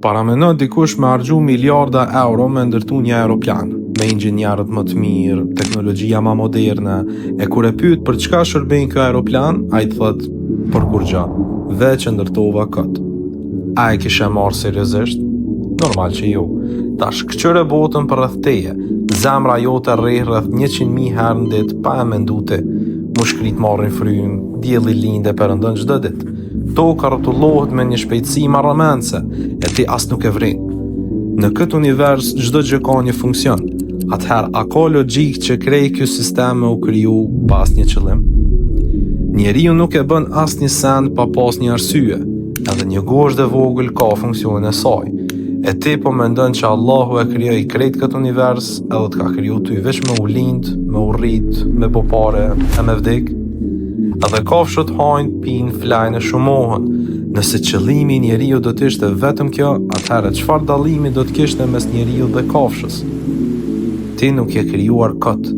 Paramendon dikush me harxhu miliarda euro me ndërtu një aeroplan, me inxhinierët më të mirë, teknologjia më moderne, e kur e pyet për çka shërben ky aeroplan, ai thot për kur gjë, veç e ndërtova kët. A e kishe marrë seriozisht? Normal që jo. Tash këqyre botën për rreth teje, zemra jote rreh rreth 100.000 herë në ditë pa e mendu ti. Mushkrit marrin frym, dielli linde perëndon çdo ditë. Toka rrotullohet me një shpejtësi marrëmendse, e ti as nuk e vrin. Në këtë univers çdo gjë ka një funksion. Atëherë a ka logjik që krej ky sistem u kriju pa asnjë qëllim? Njeriu nuk e bën asnjë send pa pas një arsye. Edhe një gozhdë e vogël ka funksionin e saj. E ti po mendon që Allahu e krijoi krejt këtë univers edhe të ka kriju ty veç me u lind, me u rrit, me bo pare, e me vdik? Edhe kafshët hajnë, pinë, flajnë e shumohen. Nëse qëllimi i njeriu do të ishte vetëm kjo, atëherë çfarë dallimi do të kishte mes njeriu dhe kafshës? Ti nuk je krijuar kot.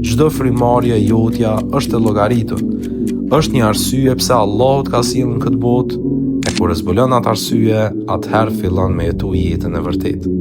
Çdo frymarrje jotja është e llogaritur. Është një arsye pse Allahu të ka sjellë në këtë botë, e kur e zbulon atë arsye, atëherë fillon me jetu jetën e vërtetë.